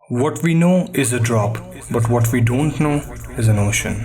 What we know is a drop, but what we don't know is an ocean.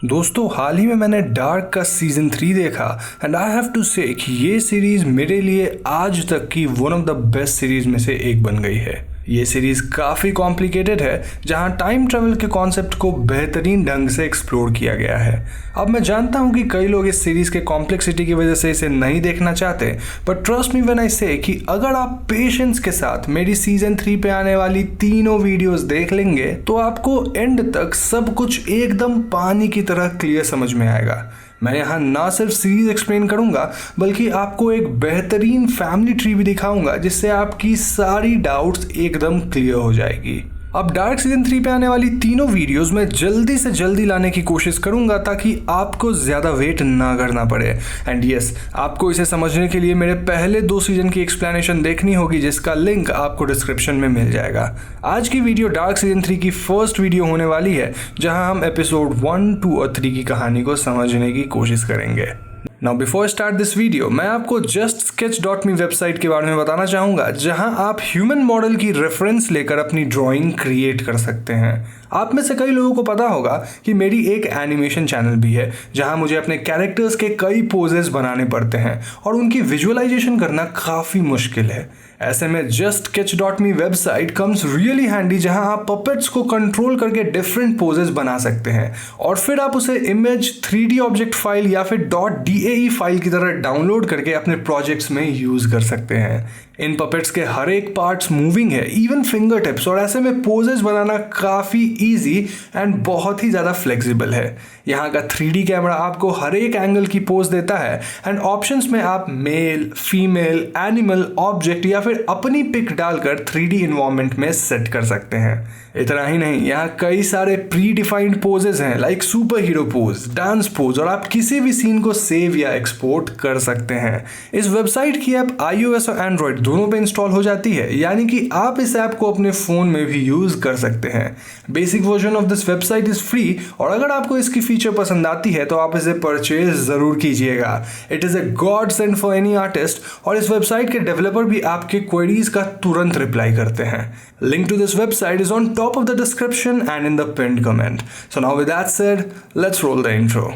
दोस्तों हाल ही में मैंने dark का season 3 देखा and I have to से कि ये सीरीज़ मेरे लिए आज तक की one of the best series में से एक बन गई है। ये सीरीज़ काफ़ी कॉम्प्लिकेटेड है जहाँ टाइम ट्रैवल के कॉन्सेप्ट को बेहतरीन ढंग से एक्सप्लोर किया गया है। अब मैं जानता हूँ कि कई लोग इस सीरीज़ के कॉम्प्लेक्सिटी की वजह से इसे नहीं देखना चाहते, but trust me when I से कि अगर आप पेशेंस के साथ मेरी सीज़न 3 पे आने वाली तीनों वीडियोस देख लेंगे तो आपको एंड तक सब कुछ एकदम पानी की तरह क्लियर समझ में आएगा। मैं यहाँ ना सिर्फ सीरीज एक्सप्लेन करूंगा बल्कि आपको एक बेहतरीन फैमिली ट्री भी दिखाऊंगा जिससे आपकी सारी डाउट्स एकदम क्लियर हो जाएगी। अब डार्क सीजन 3 पे आने वाली तीनों वीडियोस में जल्दी से जल्दी लाने की कोशिश करूंगा ताकि आपको ज़्यादा वेट ना करना पड़े। एंड यस, आपको इसे समझने के लिए मेरे पहले 2 सीजन की एक्सप्लेनेशन देखनी होगी जिसका लिंक आपको डिस्क्रिप्शन में मिल जाएगा। आज की वीडियो डार्क सीजन 3 की फर्स्ट वीडियो होने वाली है जहां हम एपिसोड 1, 2 और 3 की कहानी को समझने की कोशिश करेंगे। Now before I start this video, मैं आपको justsketch.me वेबसाइट के बारे में बताना चाहूँगा जहां आप ह्यूमन मॉडल की रेफरेंस लेकर अपनी ड्राइंग क्रिएट कर सकते हैं। आप में से कई लोगों को पता होगा कि मेरी एक एनिमेशन चैनल भी है जहां मुझे अपने कैरेक्टर्स के कई पोजेस बनाने पड़ते हैं और उनकी विजुअलाइजेशन करना काफ़ी मुश्किल है। ऐसे में justsketch.me website comes really handy जहां आप पपेट्स को कंट्रोल करके डिफरेंट पोजेस बना सकते हैं और फिर आप उसे इमेज 3D ऑब्जेक्ट फाइल या फिर .dae फाइल की तरह डाउनलोड करके अपने प्रोजेक्ट्स में यूज़ कर सकते हैं। इन पपेट्स के हर एक पार्ट्स मूविंग है, इवन फिंगर टिप्स, और ऐसे में पोजेस बनाना काफ़ी इजी एंड बहुत ही ज़्यादा फ्लेक्सिबल है। यहाँ का 3D कैमरा आपको हर एक एंगल की पोज देता है एंड ऑप्शंस में आप मेल, फीमेल, एनिमल, ऑब्जेक्ट या फिर अपनी पिक डालकर 3D इन्वायरमेंट में सेट कर सकते हैं। इतना ही नहीं, यहाँ कई सारे प्री डिफाइंड पोजेस हैं like super hero pose, dance pose, और आप किसी भी सीन को सेव या एक्सपोर्ट कर सकते हैं। इस वेबसाइट की ऐप iOS और एंड्रॉयड दोनों पे इंस्टॉल हो जाती है, यानी कि आप इस ऐप को अपने फ़ोन में भी यूज़ कर सकते हैं। Basic version of this website is free और अगर आपको इसकी फीचर पसंद आती है तो आप इसे परचेज ज़रूर कीजिएगा। It is a god send for any artist और इस वेबसाइट के डेवलपर भी आपके क्वेरीज का तुरंत रिप्लाई करते हैं। Link to this website is on top of the description and in the pinned comment. So now with that said, let's roll the intro.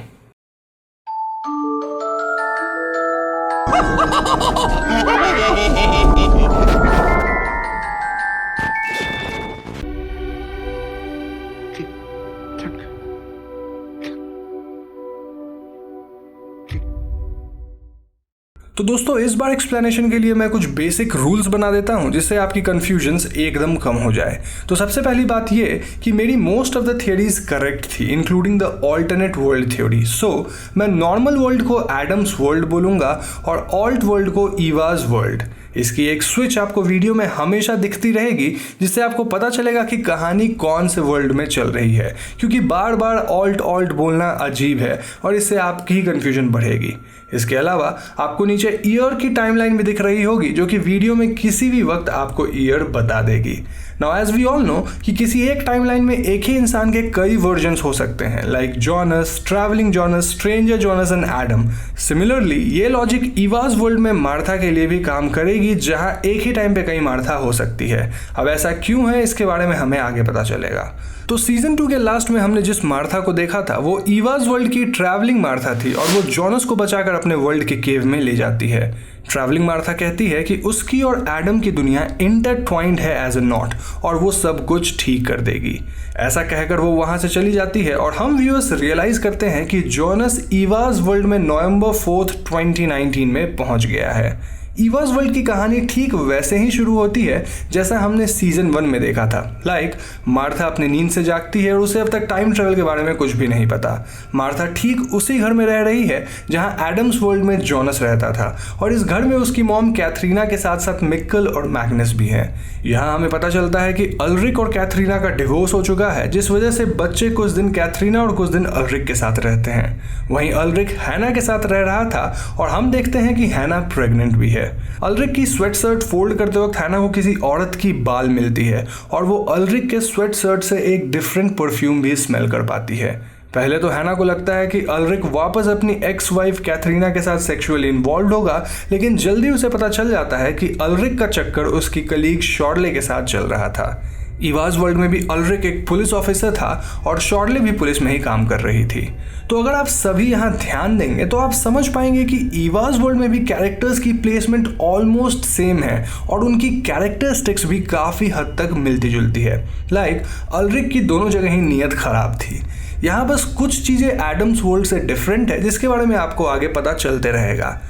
तो दोस्तों इस बार एक्सप्लेनेशन के लिए मैं कुछ बेसिक रूल्स बना देता हूं जिससे आपकी कन्फ्यूजन्स एकदम कम हो जाए। तो सबसे पहली बात ये कि मेरी most of the theories correct थी, including the alternate world theory. So मैं नॉर्मल वर्ल्ड को एडम्स वर्ल्ड बोलूँगा और ऑल्ट वर्ल्ड को ईवाज वर्ल्ड। इसकी एक स्विच आपको वीडियो में हमेशा दिखती रहेगी जिससे आपको पता चलेगा कि कहानी कौन से वर्ल्ड में चल रही है, क्योंकि बार बार ऑल्ट ऑल्ट बोलना अजीब है और इससे आपकी कंफ्यूजन बढ़ेगी। इसके अलावा आपको नीचे ईयर की टाइमलाइन भी दिख रही होगी जो कि वीडियो में किसी भी वक्त आपको ईयर बता देगी। Now as we all know कि किसी एक टाइमलाइन में एक ही इंसान के कई वर्जन्स हो सकते हैं like Jonas, travelling Jonas, stranger Jonas and Adam. Similarly ये लॉजिक ईवाज वर्ल्ड में मार्था के लिए भी काम करेगी जहां एक ही टाइम पे कई मार्था हो सकती है। अब ऐसा क्यों है इसके बारे में हमें आगे पता चलेगा। तो सीजन 2 के लास्ट में हमने जिस मार्था को देखा था वो ईवाज वर्ल्ड की ट्रैवलिंग मार्था थी और वो जॉनस को बचाकर अपने वर्ल्ड के केव में ले जाती है। ट्रैवलिंग मार्था कहती है कि उसकी और एडम की दुनिया इंटरट्वाइंड है एज अ नॉट और वो सब कुछ ठीक कर देगी। ऐसा कहकर वो वहां से चली जाती है और हम व्यूअर्स रियलाइज करते हैं कि जॉनस ईवाज वर्ल्ड में नवंबर 4, 2019 में पहुंच गया है। ईवाज वर्ल्ड की कहानी ठीक वैसे ही शुरू होती है जैसा हमने सीजन 1 में देखा था। लाइक मार्था अपनी नींद से जागती है और उसे अब तक टाइम ट्रेवल के बारे में कुछ भी नहीं पता। मार्था ठीक उसी घर में रह रही है जहां एडम्स वर्ल्ड में जॉनस रहता था और इस घर में उसकी मॉम कैथरीना के साथ साथ मिक्कल और मैग्नस भी हैं। यहाँ हमें पता चलता है कि अल्रिक और कैथरीना का डिवोर्स हो चुका है जिस वजह से बच्चे कुछ दिन कैथरीना और कुछ दिन अल्रिक के साथ रहते हैं। वहीं अल्रिक हैना के साथ रह रहा था और हम देखते हैं कि हैना प्रेग्नेंट भी है। अल्रिक की स्वेट शर्ट फोल्ड करते वक्त हैना को किसी औरत की बाल मिलती है और वो अल्रिक के स्वेट शर्ट से एक डिफरेंट परफ्यूम भी स्मेल कर पाती है। पहले तो हैना को लगता है कि अल्रिक वापस अपनी एक्स वाइफ कैथरीना के साथ सेक्सुअली इन्वॉल्व होगा, लेकिन जल्दी उसे पता चल जाता है कि अल्रिक का चक्कर उसकी कलीग शॉर्ले के साथ चल रहा था। ईवाज वर्ल्ड में भी अल्रिक एक पुलिस ऑफिसर था और शॉर्ले भी पुलिस में ही काम कर रही थी। तो अगर आप सभी यहाँ ध्यान देंगे तो आप समझ पाएंगे कि ईवाज वर्ल्ड में भी कैरेक्टर्स की प्लेसमेंट ऑलमोस्ट सेम है और उनकी कैरेक्टरिस्टिक्स भी काफ़ी हद तक मिलती जुलती है। लाइक अल्रिक की दोनों जगह ही नीयत खराब थी। यहाँ बस कुछ चीज़ें एडम्स वर्ल्ड से डिफरेंट है जिसके बारे में आपको आगे पता चलते रहेगा।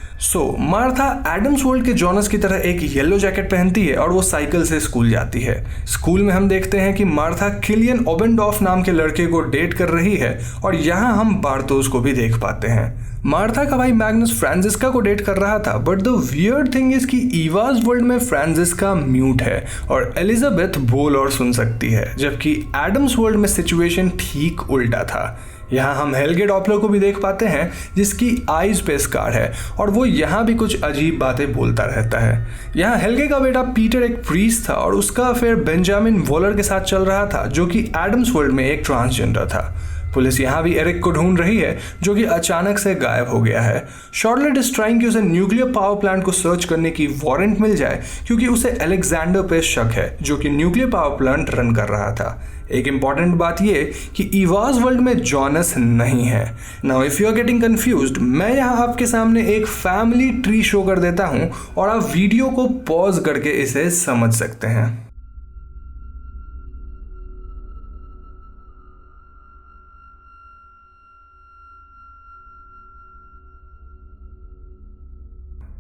मार्था एडम्स वर्ल्ड के जॉनस की तरह एक येलो जैकेट पहनती है और वो साइकिल से स्कूल जाती है। स्कूल में हम देखते हैं कि मार्था किलियन ओबेंडॉफ नाम के लड़के को डेट कर रही है और यहाँ हम बार्थोस को भी देख पाते हैं। मार्था का भाई मैग्नस फ्रांसिस्का को डेट कर रहा था, but the weird thing is कि ईवाज वर्ल्ड में फ्रांसिस्का म्यूट है और एलिजाबेथ बोल और सुन सकती है, जबकि एडम्स वर्ल्ड में सिचुएशन ठीक उल्टा था। यहाँ हम हेल्गे डॉपलर को भी देख पाते हैं जिसकी आईज पे स्कार है और वो यहाँ भी कुछ अजीब बातें बोलता रहता है। यहाँ हेल्गे का बेटा पीटर एक प्रीस्ट था और उसका अफेयर बेंजामिन वॉलर के साथ चल रहा था जो कि एडम्स वर्ल्ड में एक ट्रांसजेंडर था। पुलिस यहाँ भी एरिक को ढूंढ रही है जो कि अचानक से गायब हो गया है। शॉर्लेट इज ट्राइंग कि उसे न्यूक्लियर पावर प्लांट को सर्च करने की वारंट मिल जाए क्योंकि उसे अलेक्जेंडर पे शक है जो कि न्यूक्लियर पावर प्लांट रन कर रहा था। एक इंपॉर्टेंट बात ये कि ईवाज वर्ल्ड में जॉनस नहीं है। Now if you are getting confused, मैं यहाँ आपके सामने एक फैमिली ट्री शो कर देता हूँ और आप वीडियो को पॉज करके इसे समझ सकते हैं।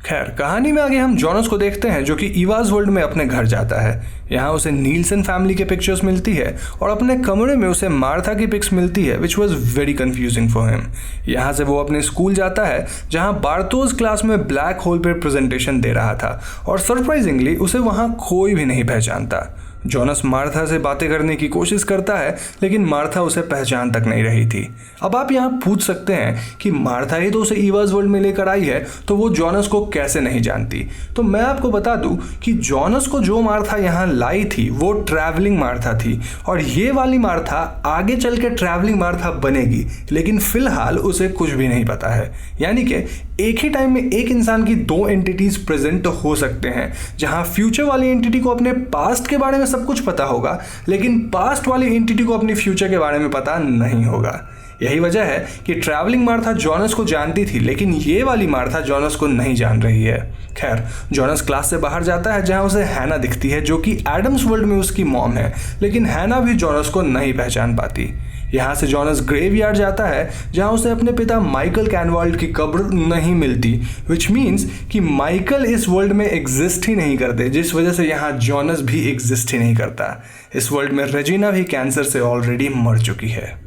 खैर, कहानी में आगे हम जॉनस को देखते हैं जो कि ईवाज वर्ल्ड में अपने घर जाता है। यहाँ उसे नील्सन फैमिली के पिक्चर्स मिलती है और अपने कमरे में उसे मार्था की पिक्स मिलती है which was very confusing for him. यहाँ से वो अपने स्कूल जाता है जहाँ बार्थोस क्लास में ब्लैक होल पर प्रेजेंटेशन दे रहा था और सरप्राइजिंगली उसे वहाँ कोई भी नहीं पहचानता। जॉनस मार्था से बातें करने की कोशिश करता है लेकिन मार्था उसे पहचान तक नहीं रही थी। अब आप यहाँ पूछ सकते हैं कि मार्था ही तो उसे ईवाज वर्ल्ड में लेकर आई है तो वो जॉनस को कैसे नहीं जानती। तो मैं आपको बता दूं कि जॉनस को जो मार्था यहाँ लाई थी वो ट्रैवलिंग मार्था थी और ये वाली मार्था आगे चल के ट्रैवलिंग मार्था बनेगी, लेकिन फिलहाल उसे कुछ भी नहीं पता है। यानी कि एक ही टाइम में एक इंसान की दो एंटिटीज प्रेजेंट हो सकते हैं, जहां फ्यूचर वाली एंटिटी को अपने पास्ट के बारे में सब कुछ पता होगा लेकिन पास्ट वाली एंटिटी को अपनी फ्यूचर के बारे में पता नहीं होगा। यही वजह है कि ट्रैवलिंग मार्था जॉनस को जानती थी लेकिन ये वाली मार्था जॉनस को नहीं जान रही है। खैर, जॉनस क्लास से बाहर जाता है जहां उसे हैना दिखती है जो कि एडम्स वर्ल्ड में उसकी मॉम है, लेकिन हैना भी जॉनस को नहीं पहचान पाती। यहाँ से जॉनस ग्रेवयार्ड जाता है जहाँ उसे अपने पिता माइकल कैनवाल्ड की कब्र नहीं मिलती, विच मीन्स कि माइकल इस वर्ल्ड में एग्जिस्ट ही नहीं करते, जिस वजह से यहाँ जॉनस भी एग्जिस्ट ही नहीं करता। इस वर्ल्ड में रेजिना भी कैंसर से ऑलरेडी मर चुकी है।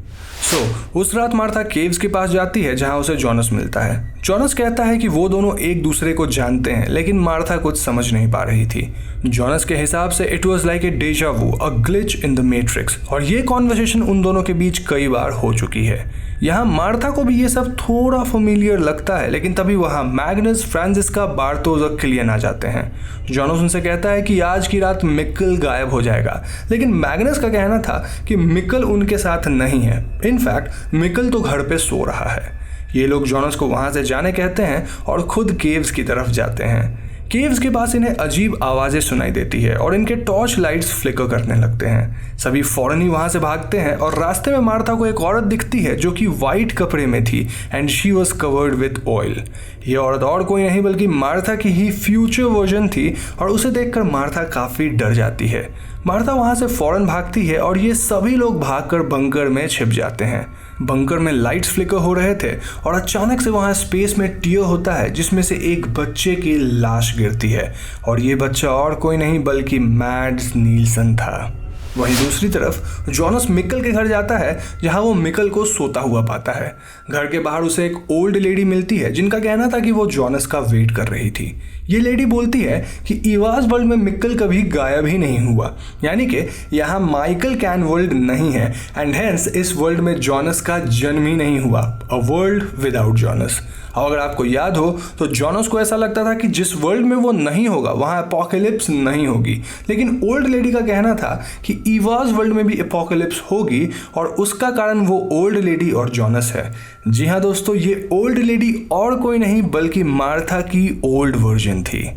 उस रात मार्था केव्स के पास जाती है जहां उसे जॉनस मिलता है। जॉनस कहता है कि वो दोनों एक दूसरे को जानते हैं लेकिन मार्था कुछ समझ नहीं पा रही थी। जॉनस के हिसाब से it was like a deja vu, a glitch in the matrix, और ये कॉन्वर्सेशन उन दोनों के बीच कई बार हो चुकी है। यहाँ मार्था को भी ये सब थोड़ा फेमिलियर लगता है, लेकिन तभी वहाँ मैग्नस, फ्रांसिस्का, बार्थोस और किलियन आ जाते हैं। जॉनस उनसे कहता है कि आज की रात मिकल गायब हो जाएगा, लेकिन मैग्नस का कहना था कि मिकल उनके साथ नहीं है। इनफैक्ट मिकल तो घर पे सो रहा है। ये लोग जॉनस को वहाँ से जाने कहते हैं और खुद केव्स की तरफ जाते हैं। केव्स के पास इन्हें अजीब आवाज़ें सुनाई देती है और इनके टॉर्च लाइट्स फ्लिकर करने लगते हैं। सभी फौरन ही वहाँ से भागते हैं और रास्ते में मार्था को एक औरत दिखती है जो कि वाइट कपड़े में थी and she was covered with oil. ये औरत और कोई नहीं बल्कि मार्था की ही फ्यूचर वर्जन थी और उसे देखकर मार्था काफ़ी डर जाती है। मार्था वहाँ से फौरन भागती है और ये सभी लोग भागकर बंकर में छिप जाते हैं। बंकर में लाइट्स फ्लिकर हो रहे थे और अचानक से वहाँ स्पेस में टियर होता है जिसमें से एक बच्चे की लाश गिरती है और ये बच्चा और कोई नहीं बल्कि मैड्स नील्सन था। वहीं दूसरी तरफ जॉनस मिकल के घर जाता है जहां वो मिकल को सोता हुआ पाता है। घर के बाहर उसे एक ओल्ड लेडी मिलती है जिनका कहना था कि वो जॉनस का वेट कर रही थी। ये लेडी बोलती है कि ईवाज वर्ल्ड में मिकल कभी गायब ही नहीं हुआ, यानी कि यहाँ माइकल कैन वर्ल्ड नहीं है एंड हेंस इस वर्ल्ड में जॉनस का जन्म ही नहीं हुआ, अ वर्ल्ड विदाउट जॉनस। और अगर आपको याद हो तो जॉनस को ऐसा लगता था कि जिस वर्ल्ड में वो नहीं होगा वहाँ एपोकेलिप्स नहीं होगी, लेकिन ओल्ड लेडी का कहना था कि ईवाज वर्ल्ड में भी एपोकेलिप्स होगी और उसका कारण वो ओल्ड लेडी और जॉनस है। जी हाँ दोस्तों, ये ओल्ड लेडी और कोई नहीं बल्कि मार्था की ओल्ड वर्जन थी।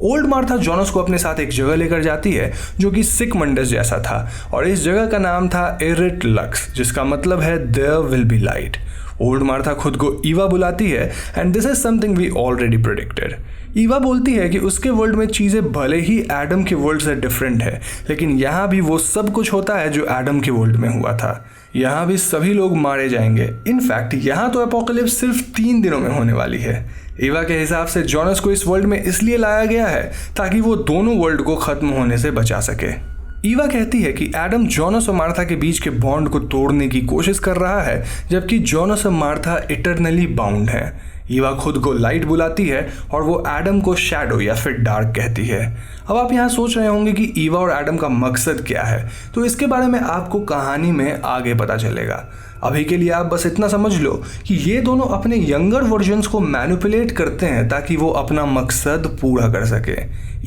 ओल्ड मार्था जॉनस को अपने साथ एक जगह लेकर जाती है जो कि सिक मंडस जैसा था और इस जगह का नाम था एरिट लक्स, जिसका मतलब है there will be light. Old Martha खुद को ईवा बुलाती है and this is something we already predicted. Eva बोलती है कि उसके वर्ल्ड में चीज़ें भले ही एडम के वर्ल्ड से डिफरेंट है, लेकिन यहाँ भी वो सब कुछ होता है जो एडम के वर्ल्ड में हुआ था। यहाँ भी सभी लोग मारे जाएंगे। इनफैक्ट यहाँ तो एपोकेलिप्स सिर्फ 3 दिनों में होने वाली है। ईवा के हिसाब से जॉनस को इस वर्ल्ड में इसलिए लाया गया है ताकि वो दोनों वर्ल्ड को खत्म होने से बचा सके। ईवा कहती है कि एडम जॉनस और मार्था के बीच के बॉन्ड को तोड़ने की कोशिश कर रहा है, जबकि जॉनस और मार्था इटरनली बाउंड हैं। ईवा खुद को लाइट बुलाती है और वो एडम को शैडो या फिर डार्क कहती है। अब आप यहाँ सोच रहे होंगे कि ईवा और एडम का मकसद क्या है, तो इसके बारे में आपको कहानी में आगे पता चलेगा। अभी के लिए आप बस इतना समझ लो कि ये दोनों अपने यंगर वर्जन्स को मैनिपुलेट करते हैं ताकि वो अपना मकसद पूरा कर सके।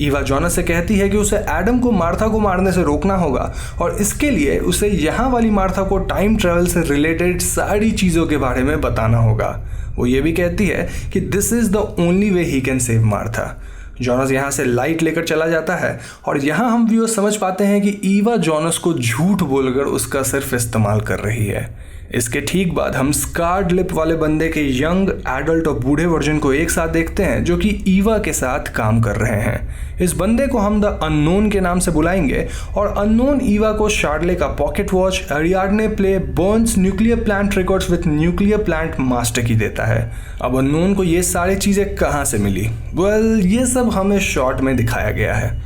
ईवा जॉनस से कहती है कि उसे एडम को मार्था को मारने से रोकना होगा और इसके लिए उसे यहाँ वाली मार्था को टाइम ट्रैवल से रिलेटेड सारी चीज़ों के बारे में बताना होगा। वो ये भी कहती है कि this is the only way he can save Martha. Jonas यहाँ से लाइट लेकर चला जाता है और यहाँ हम व्यूअर्स समझ पाते हैं कि ईवा जॉनस को झूठ बोलकर उसका सिर्फ इस्तेमाल कर रही है। इसके ठीक बाद हम स्कार्ड लिप वाले बंदे के यंग, एडल्ट और बूढ़े वर्जन को एक साथ देखते हैं जो कि ईवा के साथ काम कर रहे हैं। इस बंदे को हम द अननोन के नाम से बुलाएंगे और अननोन ईवा को शार्डले का pocket watch, Ariadne play, Bernd's nuclear plant records with nuclear plant master key देता है। अब अननोन को ये सारी चीज़ें कहाँ से मिली? वेल, ये सब हमें शॉर्ट में दिखाया गया है।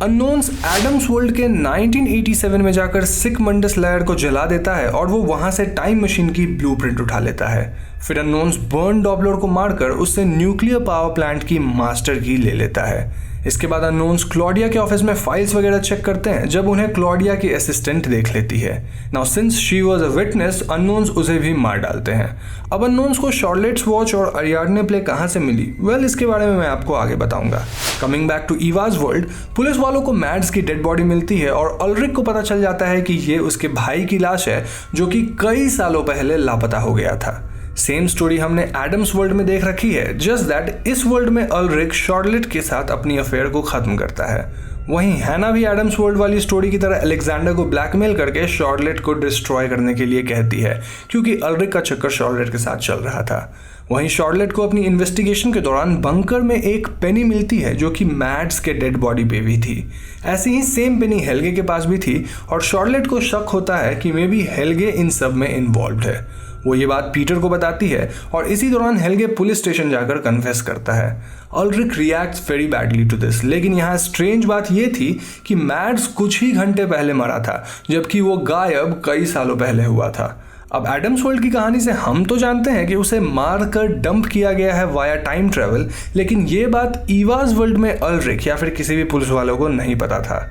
अननोन्स एडम्स वर्ल्ड के 1987 में जाकर सिक मंडस लेयर को जला देता है और वो वहां से टाइम मशीन की ब्लूप्रिंट उठा लेता है। फिर अननोन्स बर्न डॉपलर को मारकर उससे न्यूक्लियर पावर प्लांट की मास्टर की ले लेता है। इसके बाद अननोन्स क्लॉडिया के ऑफिस में फाइल्स वगैरह चेक करते हैं, जब उन्हें क्लॉडिया की असिस्टेंट देख लेती है। Now since she was a witness, unknowns उसे भी मार डालते हैं। अब अननोन्स को शार्लेट्स वॉच और अरियाडने प्ले कहाँ से मिली? वेल, इसके बारे में मैं आपको आगे बताऊंगा। Coming back to Eva's world, police वालों को मैड्स की डेड बॉडी मिलती है और अल्रिक को पता चल जाता है कि ये उसके भाई की लाश है जो कि कई सालों पहले लापता हो गया था। सेम स्टोरी हमने एडम्स वर्ल्ड में देख रखी है, जस्ट दैट इस वर्ल्ड में अल्रिक शार्लेट के साथ अपनी अफेयर को खत्म करता है। वहीं हैना भी एडम्स वर्ल्ड वाली स्टोरी की तरह अलेक्जेंडर को ब्लैकमेल करके शार्लेट को डिस्ट्रॉय करने के लिए कहती है, क्योंकि अल्रिक का चक्कर शार्लेट के साथ चल रहा था। वहीं शार्लेट को अपनी इन्वेस्टिगेशन के दौरान बंकर में एक पेनी मिलती है जो कि मैड्स के डेड बॉडी पे भी थी। ऐसी ही सेम पेनी हेल्गे के पास भी थी और शार्लेट को शक होता है कि मे बी हेल्गे इन सब में इन्वॉल्व्ड है। वो ये बात पीटर को बताती है और इसी दौरान हेल्गे पुलिस स्टेशन जाकर कन्फेस करता है। Ulrich reacts very badly to this, लेकिन यहाँ स्ट्रेंज बात ये थी कि मैड्स कुछ ही घंटे पहले मरा था, जबकि वो गायब कई सालों पहले हुआ था। अब एडम्स वर्ल्ड की कहानी से हम तो जानते हैं कि उसे मार कर डंप किया गया है वाया टाइम ट्रेवल, लेकिन ये बात ईवाज वर्ल्ड में अल्रिक या फिर किसी भी पुलिस वालों को नहीं पता था।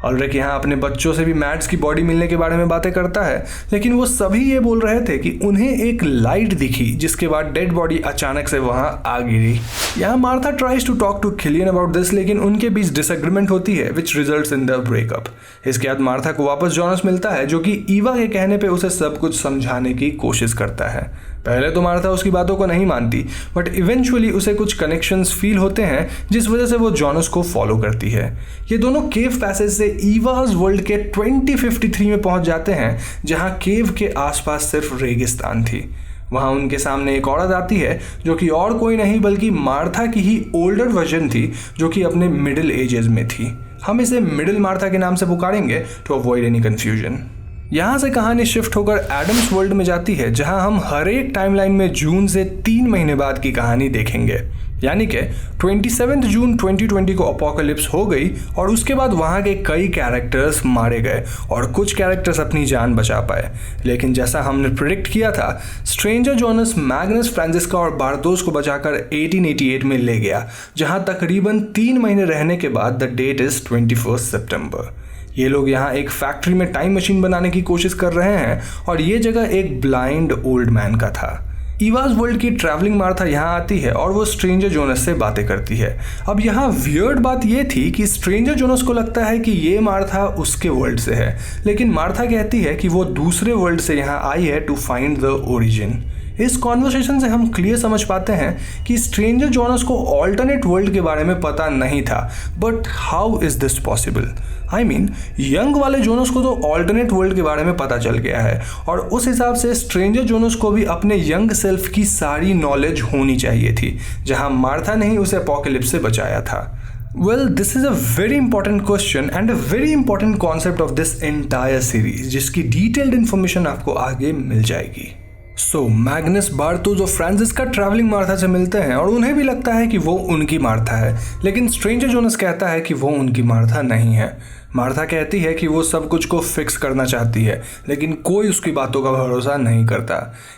अल्रिक यहाँ अपने बच्चों से भी मैड्स की बॉडी मिलने के बारे में बातें करता है, लेकिन वो सभी ये बोल रहे थे कि उन्हें एक लाइट दिखी जिसके बाद डेड बॉडी अचानक से वहाँ आ गिरी। यहाँ Martha tries to talk to Kilian about this, लेकिन उनके बीच डिसएग्रीमेंट होती है which results in the breakup. इसके बाद मार्था को वापस जॉनस मिलता है जो कि ईवा के कहने पे उसे सब कुछ समझाने की कोशिश करता है। पहले तो मार्था उसकी बातों को नहीं मानती, बट इवेंचुअली उसे कुछ कनेक्शंस फील होते हैं जिस वजह से वो जॉनस को फॉलो करती है। ये दोनों केव पैसेज से ईवाज वर्ल्ड के 2053 में पहुंच जाते हैं, जहां केव के आसपास सिर्फ रेगिस्तान थी। वहां उनके सामने एक औरत आती है जो कि और कोई नहीं बल्कि मार्था की ही ओल्डर वर्जन थी जो कि अपने मिडिल एजेस में थी। हम इसे मिडिल मार्था के नाम से पुकारेंगे टू अवॉइड एनी कंफ्यूजन। यहाँ से कहानी शिफ्ट होकर एडम्स वर्ल्ड में जाती है, जहाँ हम हर एक टाइमलाइन में जून से 3 महीने बाद की कहानी देखेंगे। यानी कि 27 जून 2020 को अपोकलिप्स हो गई और उसके बाद वहाँ के कई कैरेक्टर्स मारे गए और कुछ कैरेक्टर्स अपनी जान बचा पाए। लेकिन जैसा हमने प्रिडिक्ट किया था, स्ट्रेंजर जॉनस मैग्नस फ्रांसिस्का और बारदोस को बचाकर 1888 में ले गया, जहाँ तकरीबन 3 महीने रहने के बाद द डेट इज 21 सितंबर। ये लोग यहाँ एक फैक्ट्री में टाइम मशीन बनाने की कोशिश कर रहे हैं और ये जगह एक ब्लाइंड ओल्ड मैन का था। ईवाज वर्ल्ड की ट्रैवलिंग मार्था यहाँ आती है और वो स्ट्रेंजर जोनस से बातें करती है। अब यहाँ वियर्ड बात ये थी कि स्ट्रेंजर जोनस को लगता है कि ये मार्था उसके वर्ल्ड से है, लेकिन मार्था कहती है कि वो दूसरे वर्ल्ड से यहाँ आई है टू फाइंड द ओरिजिन। इस कॉन्वर्सेशन से हम क्लियर समझ पाते हैं कि स्ट्रेंजर जोनस को ऑल्टरनेट वर्ल्ड के बारे में पता नहीं था, but how is this possible? I mean young वाले जोनस को तो ऑल्टरनेट वर्ल्ड के बारे में पता चल गया है और उस हिसाब से स्ट्रेंजर जोनस को भी अपने यंग सेल्फ की सारी नॉलेज होनी चाहिए थी, जहां मार्था ने ही उसे एपोकलिप्स से बचाया था। Well, this is a very important question and a very important concept of this entire series, जिसकी डिटेल्ड इन्फॉर्मेशन आपको आगे मिल जाएगी। मैग्नस, बार्थोस और फ्रांसिस का ट्रैवलिंग मार्था से मिलते हैं और उन्हें भी लगता है कि वो उनकी मार्था है, लेकिन स्ट्रेंजर जोनस कहता है कि वो उनकी मार्था नहीं है। मार्था कहती है कि वो सब कुछ को फिक्स करना चाहती है, लेकिन कोई उसकी बातों का भरोसा नहीं करता।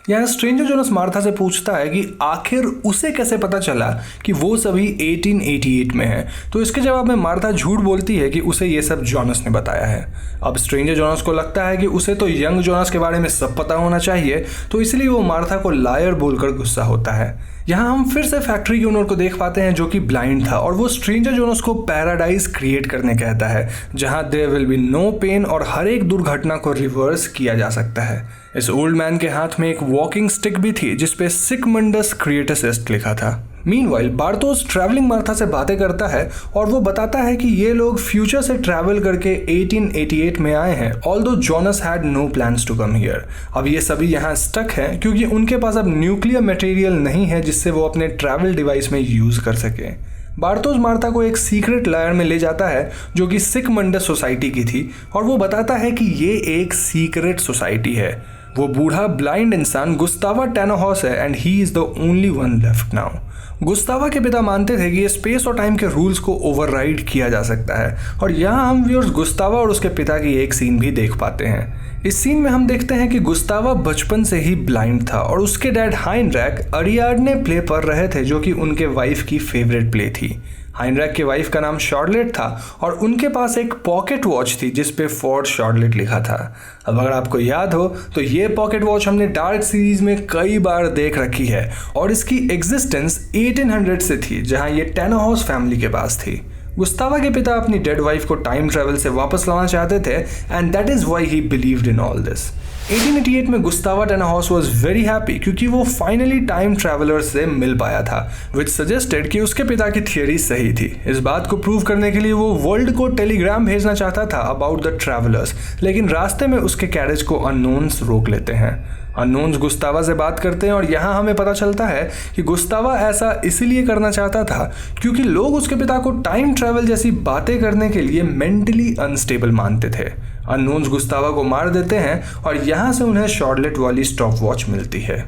यहाँ स्ट्रेंजर जोनस मार्था से पूछता है कि आखिर उसे कैसे पता चला कि वो सभी 1888 में है, तो इसके जवाब में मार्था झूठ बोलती है कि उसे ये सब जोनस ने बताया है। अब स्ट्रेंजर जोनस को लगता है कि उसे तो यंग जोनस के बारे में सब पता होना चाहिए, तो इसलिए वो मार्था को लायर बोलकर गुस्सा होता है। यहाँ हम फिर से फैक्ट्री के ओनर को देख पाते हैं जो कि ब्लाइंड था और वो स्ट्रेंजर जोनस को पैराडाइज क्रिएट करने कहता है, जहाँ there will be no pain और हर एक दुर्घटना को रिवर्स किया जा सकता है। इस ओल्ड मैन के हाथ में एक वॉकिंग स्टिक भी थी जिसपे सिगमंडस क्रिएटस लिखा था। मीनवाइल बार्थोस ट्रैवलिंग मार्था से बातें करता है और वो बताता है कि ये लोग फ्यूचर से ट्रैवल करके 1888 में आए हैं, although Jonas had no plans to come here. अब ये सभी यहाँ स्टक हैं क्योंकि उनके पास अब न्यूक्लियर मटेरियल नहीं है जिससे वो अपने ट्रैवल डिवाइस में यूज कर सके। बार्थोस मार्था को एक सीक्रेट लायर में ले जाता है जो कि सिगमंडस सोसाइटी की थी और वो बताता है कि ये एक सीक्रेट सोसाइटी है। वो बूढ़ा ब्लाइंड इंसान गुस्तावा टैनाहॉस है and he is the only one left now. Gustav के पिता मानते थे कि ये स्पेस और टाइम के रूल्स को ओवरराइड किया जा सकता है और यहाँ हम व्यूअर्स गुस्तावा और उसके पिता की एक सीन भी देख पाते हैं। इस सीन में हम देखते हैं कि गुस्तावा बचपन से ही ब्लाइंड था और उसके डैड हाइनरैक अरियाडने प्ले पढ़ रहे थे जो कि उनके वाइफ की फेवरेट प्ले थी। हाइनरैक के वाइफ का नाम शॉर्टलेट था और उनके पास एक पॉकेट वॉच थी जिस पे फोर्ट शॉर्टलेट लिखा था। अब अगर आपको याद हो तो ये पॉकेट वॉच हमने डार्क सीरीज में कई बार देख रखी है और इसकी एग्जिस्टेंस 1800 से थी, जहां ये टैनाहॉस फैमिली के पास थी। गुस्तावा के पिता अपनी डेड वाइफ को टाइम ट्रेवल से वापस लाना चाहते थे and that is why he believed in all this. 1888 में गुस्तावा टैनाहॉस वाज वेरी हैप्पी क्योंकि वो फाइनली टाइम ट्रैवलर से मिल पाया था, विच सजेस्टेड कि उसके पिता की थियरी सही थी। इस बात को प्रूव करने के लिए वो वर्ल्ड को टेलीग्राम भेजना चाहता था अबाउट द ट्रैवलर्स, लेकिन रास्ते में उसके कैरेज को अननोन्स रोक लेते हैं। अननोन्स गुस्तावा से बात करते हैं और यहाँ हमें पता चलता है कि गुस्तावा ऐसा इसलिए करना चाहता था क्योंकि लोग उसके पिता को टाइम ट्रैवल जैसी बातें करने के लिए मेंटली अनस्टेबल मानते थे। अननोन्स गुस्तावा को मार देते हैं और यहाँ से उन्हें शॉर्टलेट वाली स्टॉप वॉच मिलती है।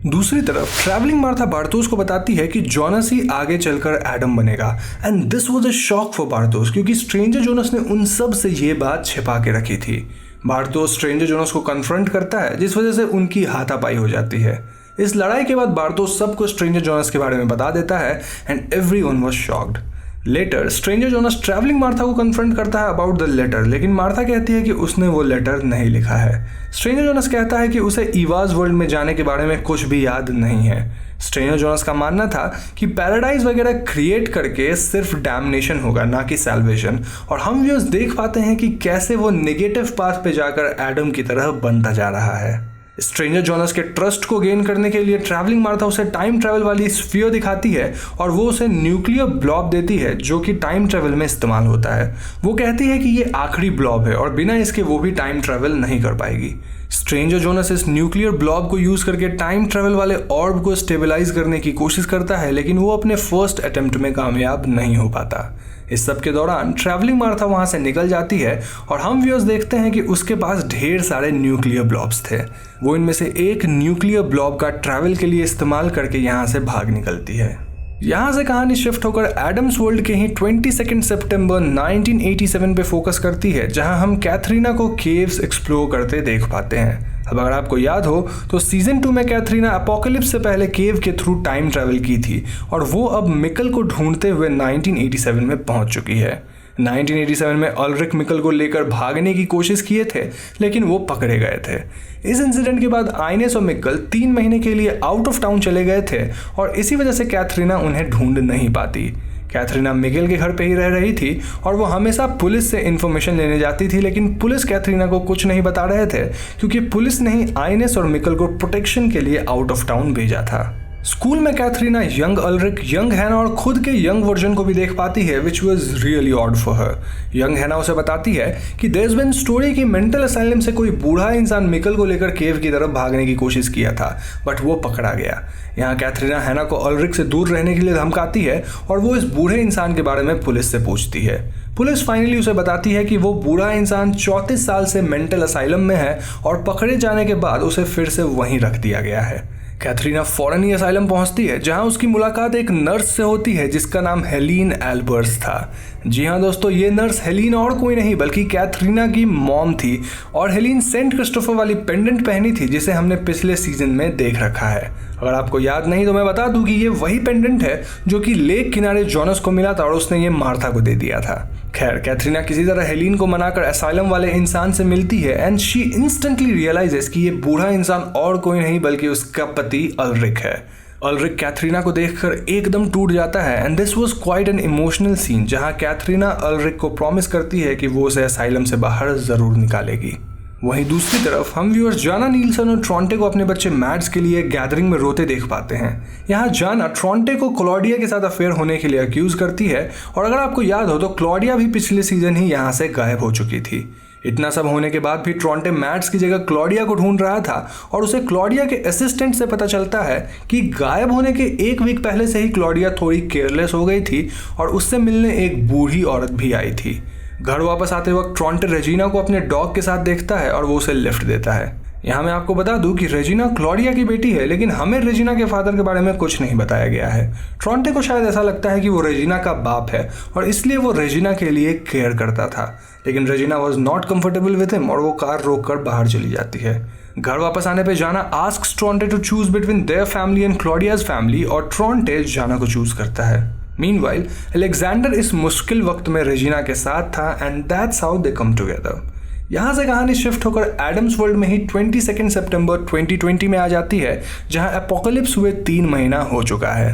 दूसरी तरफ ट्रैवलिंग मार्था बार्थोस को बताती है कि जोनस ही आगे चलकर एडम बनेगा and this was a shock for Bartosz क्योंकि स्ट्रेंजर जोनस ने उन सब से ये बात छिपा के रखी थी। बार्थोस स्ट्रेंजर जोनस को कन्फ्रंट करता है जिस वजह से उनकी हाथापाई हो जाती है। इस लड़ाई के बाद बार्थोस सबको स्ट्रेंजर जोनस के बारे में बता देता है and everyone was shocked. Later stranger Jonas travelling Martha को कन्फ्रंट करता है अबाउट द लेटर, लेकिन मार्था कहती है कि उसने वो लेटर नहीं लिखा है। स्ट्रेंजर जोनस कहता है कि उसे ईवाज वर्ल्ड में जाने के बारे में कुछ भी याद नहीं है। स्ट्रेंजर जोनस का मानना था कि पैराडाइज वगैरह क्रिएट करके सिर्फ डैमनेशन होगा, ना कि सैल्वेशन, और हम व्यूअर्स देख पाते हैं कि कैसे वो नेगेटिव पाथ पे जाकर एडम की तरह बनता जा रहा है। स्ट्रेंजर जोनस के ट्रस्ट को गेन करने के लिए ट्रैवलिंग मार्था उसे टाइम ट्रैवल वाली स्फीयर दिखाती है और वो उसे न्यूक्लियर ब्लॉब देती है जो कि टाइम ट्रैवल में इस्तेमाल होता है। वो कहती है कि ये आखिरी ब्लॉब है और बिना इसके वो भी टाइम ट्रैवल नहीं कर पाएगी। स्ट्रेंजर जोनस इस न्यूक्लियर ब्लॉब को यूज करके टाइम ट्रैवल वाले ऑर्ब को स्टेबलाइज करने की कोशिश करता है, लेकिन वो अपने फर्स्ट अटेम्प्ट में कामयाब नहीं हो पाता। इस सब के दौरान ट्रैवलिंग मार्था वहां से निकल जाती है और हम व्यूअर्स देखते हैं कि उसके पास ढेर सारे न्यूक्लियर ब्लॉब्स थे। वो इनमें से एक न्यूक्लियर ब्लॉब का ट्रैवल के लिए इस्तेमाल करके यहाँ से भाग निकलती है। यहाँ से कहानी शिफ्ट होकर एडम्स वर्ल्ड के ही 22 सितंबर 1987 पे फोकस करती है, जहां हम कैथरीना को केव्स एक्सप्लोर करते देख पाते हैं। अब अगर आपको याद हो तो सीजन 2 में कैथरीना अपोकलिप्स से पहले केव के थ्रू टाइम ट्रैवल की थी और वो अब मिकल को ढूंढते हुए 1987 में पहुंच चुकी है। 1987 में अल्रिक मिकल को लेकर भागने की कोशिश किए थे, लेकिन वो पकड़े गए थे। इस इंसिडेंट के बाद आइनेस और मिकल 3 महीने के लिए आउट ऑफ टाउन चले गए थे और इसी वजह से कैथरीना उन्हें ढूंढ नहीं पाती। कैथरीना मिगेल के घर पे ही रह रही थी और वो हमेशा पुलिस से इन्फॉर्मेशन लेने जाती थी, लेकिन पुलिस कैथरीना को कुछ नहीं बता रहे थे क्योंकि पुलिस ने ही आइनेस और मिकल को प्रोटेक्शन के लिए आउट ऑफ टाउन भेजा था। स्कूल में कैथरीना यंग अल्रिक, यंग हैना और खुद के यंग वर्जन को भी देख पाती है, which was really odd for her. Young हैना उसे बताती है कि देयर हैज बीन स्टोरी कि मेंटल असाइलम से कोई बूढ़ा इंसान मिकल को लेकर केव की तरफ भागने की कोशिश किया था, बट वो पकड़ा गया। यहाँ कैथरीना हैना को अल्रिक से दूर रहने के लिए धमकाती है और वो इस बूढ़े इंसान के बारे में पुलिस से पूछती है। पुलिस फाइनली उसे बताती है कि वो बूढ़ा इंसान 34 साल से मेंटल असाइलम में है और पकड़े जाने के बाद उसे फिर से वहीं रख दिया गया है। कैथरीना फौरन ही असाइलम पहुंचती है, जहां उसकी मुलाकात एक नर्स से होती है जिसका नाम हेलीन एल्बर्ट्स था। जी हाँ दोस्तों, ये नर्स हेलीन और कोई नहीं बल्कि कैथरीना की मॉम थी और हेलीन सेंट क्रिस्टोफर वाली पेंडेंट पहनी थी जिसे हमने पिछले सीजन में देख रखा है। अगर आपको याद नहीं तो मैं बता दूं कि ये वही पेंडेंट है जो कि लेक किनारे जॉनस को मिला था और उसने ये मार्था को दे दिया था। खैर, कैथरीना किसी तरह हेलीन को मनाकर असाइलम वाले इंसान से मिलती है एंड शी इंस्टेंटली रियलाइजेस कि ये बूढ़ा इंसान और कोई नहीं बल्कि उसका पति अल्रिक है। अल्रिक कैथरीना को देखकर एकदम टूट जाता है and this was quite an emotional scene, जहां कैथरीना अल्रिक को प्रॉमिस करती है कि वो उसे असाइलम से बाहर जरूर निकालेगी। वहीं दूसरी तरफ हम व्यूअर्स जाना नील्सन और ट्रॉन्टे को अपने बच्चे मैड्स के लिए गैदरिंग में रोते देख पाते हैं। यहाँ जाना ट्रॉन्टे को क्लॉडिया के साथ अफेयर होने के लिए अक्यूज करती है और अगर आपको याद हो तो क्लॉडिया भी पिछले सीजन ही यहाँ से गायब हो चुकी थी। इतना सब होने के बाद भी ट्रॉन्टे मैड्स की जगह क्लॉडिया को ढूंढ रहा था और उसे क्लॉडिया के असिस्टेंट से पता चलता है कि गायब होने के 1 वीक पहले से ही क्लॉडिया थोड़ी केयरलेस हो गई थी और उससे मिलने एक बूढ़ी औरत भी आई थी। घर वापस आते वक्त ट्रॉन्टे रेजिना को अपने डॉग के साथ देखता है और वो उसे लिफ्ट देता है। यहाँ मैं आपको बता दूं कि रेजिना क्लॉडिया की बेटी है, लेकिन हमें रेजिना के फादर के बारे में कुछ नहीं बताया गया है। ट्रॉन्टे को शायद ऐसा लगता है कि वो रेजिना का बाप है और इसलिए वो रेजिना के लिए केयर करता था, लेकिन Regina was not comfortable with him और वो कार रोक कर बाहर चली जाती है। घर वापस आने पे Jana asks Tronte to choose between their family and Claudia's family और ट्रॉन्टे जाना को चूज करता है। मीनवाइल अलेक्जेंडर इस मुश्किल वक्त में रेजिना के साथ था and that's how they come together. यहाँ से कहानी शिफ्ट होकर एडम्स वर्ल्ड में ही 22 सितंबर 2020 में आ जाती है, जहाँ एपोकलिप्स हुए 3 महीना हो चुका है।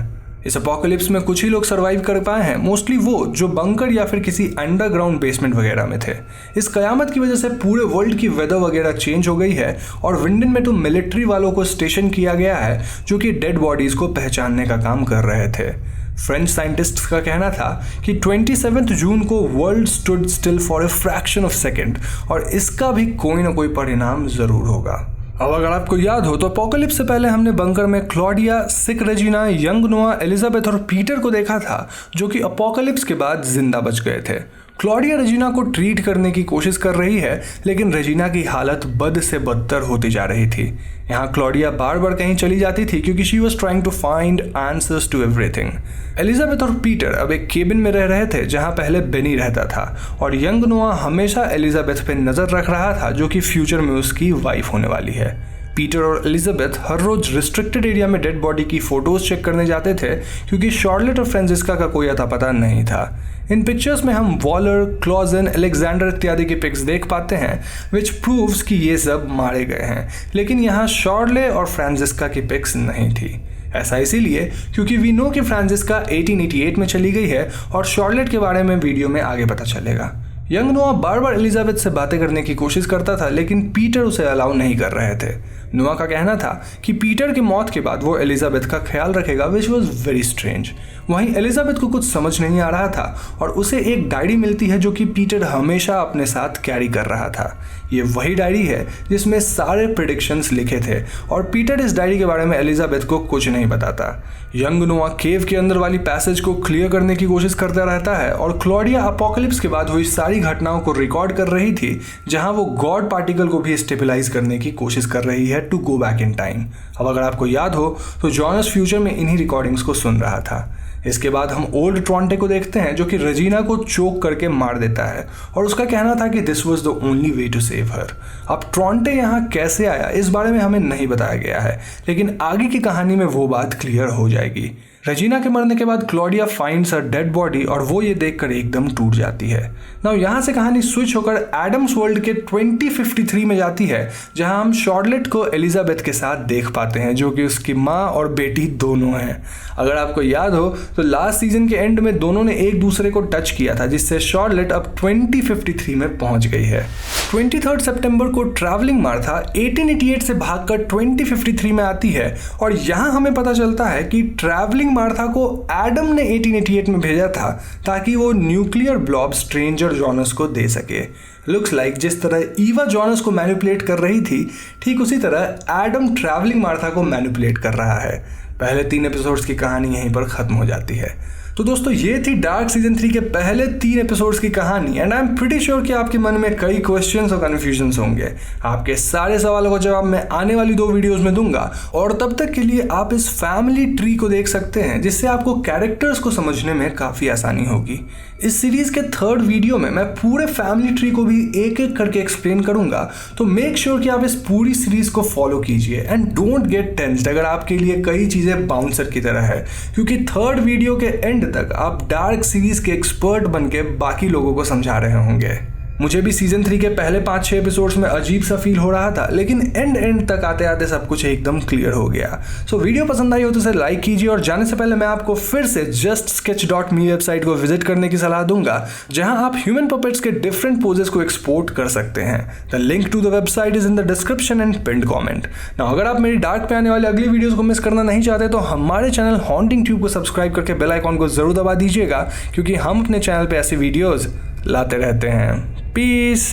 इस एपोकलिप्स में कुछ ही लोग सरवाइव कर पाए हैं, मोस्टली वो जो बंकर या फिर किसी अंडरग्राउंड बेसमेंट वगैरह में थे। इस कयामत की वजह से पूरे वर्ल्ड की वेदर वगैरह चेंज हो गई है और विंडन में तो मिलिट्री वालों को स्टेशन किया गया है जो कि डेड बॉडीज को पहचानने का काम कर रहे थे। फ्रेंच साइंटिस्ट्स का कहना था कि 27 जून को world stood still for a fraction of second और इसका भी कोई ना कोई परिणाम जरूर होगा। अब अगर आपको याद हो तो अपोकलिप्स से पहले हमने बंकर में क्लॉडिया, सिक रेजिना, यंग नोआ, एलिजाबेथ और पीटर को देखा था जो कि अपोकलिप्स के बाद जिंदा बच गए थे। क्लॉडिया रेजिना को ट्रीट करने की कोशिश कर रही है, लेकिन रेजिना की हालत बद से बदतर होती जा रही थी। यहाँ क्लॉडिया बार बार कहीं चली जाती थी क्योंकि she was trying to find answers to everything. Elizabeth और पीटर अब एक केबिन में रह रहे थे जहाँ पहले बेनी रहता था और यंग नोआ हमेशा एलिजाबेथ पे नजर रख रहा था जो कि फ्यूचर में उसकी वाइफ होने वाली है। पीटर और एलिजाबेथ हर रोज रिस्ट्रिक्टेड एरिया में डेड बॉडी की फोटोज चेक करने जाते थे क्योंकि शार्लेट और फ्रांसिस्का का कोई अता पता नहीं था। इन पिक्चर्स में हम वॉलर, क्लॉजन, अलेक्जेंडर इत्यादि की पिक्स देख पाते हैं विच प्रूव्स कि ये सब मारे गए हैं, लेकिन यहाँ शार्ले और फ्रांसिस्का की पिक्स नहीं थी। ऐसा इसीलिए क्योंकि वी नो कि फ्रांसिस्का 1888 में चली गई है और शार्लेट के बारे में वीडियो में आगे पता चलेगा। यंग नोआ बार बार एलिजाबेथ से बातें करने की कोशिश करता था, लेकिन पीटर उसे अलाउ नहीं कर रहे थे। नोआ का कहना था कि पीटर की मौत के बाद वो एलिजाबेथ का ख्याल रखेगा, विच वॉज वेरी स्ट्रेंज। वहीं एलिजाबेथ को कुछ समझ नहीं आ रहा था और उसे एक डायरी मिलती है जो कि पीटर हमेशा अपने साथ कैरी कर रहा था। ये वही डायरी है जिसमें सारे प्रेडिक्शंस लिखे थे और पीटर इस डायरी के बारे में एलिजाबेथ को कुछ नहीं बताता। यंग नोआ केव के अंदर वाली पैसेज को क्लियर करने की कोशिश करता रहता है और क्लॉडिया अपोकलिप्स के बाद हुई सारी घटनाओं को रिकॉर्ड कर रही थी, जहां वो गॉड पार्टिकल को भी स्टेबलाइज करने की कोशिश कर रही है to go back in time. अब अगर आपको याद हो तो जॉनस फ्यूचर में इन्हीं रिकॉर्डिंग्स को सुन रहा था। इसके बाद हम ओल्ड ट्रॉन्टे को देखते हैं जो कि रेजिना को चोक करके मार देता है और उसका कहना था कि this was the only way to save her. अब ट्रॉन्टे यहाँ कैसे आया इस बारे में हमें नहीं बताया गया है, लेकिन आगे की कहानी में वो बात क्लियर हो जाएगी। रेजिना के मरने के बाद Claudia finds a dead body और वो ये देखकर एकदम टूट जाती है। नाउ यहाँ से कहानी स्विच होकर एडम्स वर्ल्ड के 2053 में जाती है, जहाँ हम शार्लेट को एलिजाबेथ के साथ देख पाते हैं, जो कि उसकी माँ और बेटी दोनों हैं। अगर आपको याद हो तो लास्ट सीजन के एंड में दोनों ने एक दूसरे को टच किया था, जिससे शार्लेट अब 2053 में पहुंच गई है। 23 सितंबर को ट्रैवलिंग मार्था 1888 से भागकर 2053 में आती है और यहाँ हमें पता चलता है कि ट्रैवलिंग मार्था को एडम ने 1888 में भेजा था ताकि वो न्यूक्लियर ब्लॉब स्ट्रेंजर जॉनस को दे सके। लुक्स लाइक जिस तरह ईवा जॉनस को मैनिपुलेट कर रही थी, ठीक उसी तरह एडम ट्रैवलिंग मार्था को मैनिपुलेट कर रहा है। पहले 3 एपिसोड्स की कहानी यहीं पर खत्म हो जाती है। तो दोस्तों ये थी डार्क सीजन 3 के पहले 3 एपिसोड्स की कहानी and I am pretty sure कि आपके मन में कई क्वेश्चंस और कन्फ्यूजन्स होंगे। आपके सारे सवालों का जवाब मैं आने वाली 2 वीडियोस में दूंगा और तब तक के लिए आप इस फैमिली ट्री को देख सकते हैं, जिससे आपको कैरेक्टर्स को समझने में काफ़ी आसानी होगी। इस सीरीज के 3rd वीडियो में मैं पूरे फैमिली ट्री को भी एक एक करके एक्सप्लेन करूंगा, तो मेक श्योर कि आप इस पूरी सीरीज को फॉलो कीजिए एंड डोंट गेट टेंस्ड अगर आपके लिए कई चीज़ें बाउंसर की तरह है, क्योंकि 3rd वीडियो के एंड तक आप डार्क सीरीज के एक्सपर्ट बनके बाकी लोगों को समझा रहे होंगे। मुझे भी सीजन 3 के पहले 5-6 एपिसोड्स में अजीब सा फील हो रहा था, लेकिन एंड तक आते आते सब कुछ एकदम क्लियर हो गया। सो वीडियो पसंद आई हो तो इसे लाइक कीजिए और जाने से पहले मैं आपको फिर से justsketch.me वेबसाइट को विजिट करने की सलाह दूंगा, जहां आप ह्यूमन पपेट्स के डिफरेंट पोजेस को एक्सपोर्ट कर सकते हैं। The link to the website is in the description and pinned comment. Now अगर आप मेरी डार्क पे आने वाली अगली वीडियोस को मिस करना नहीं चाहते तो हमारे चैनल हॉन्टिंग ट्यूब को सब्सक्राइब करके बेल आइकॉन को जरूर दबा दीजिएगा, क्योंकि हम अपने चैनल पे ऐसी वीडियोस लाते रहते हैं। पीस।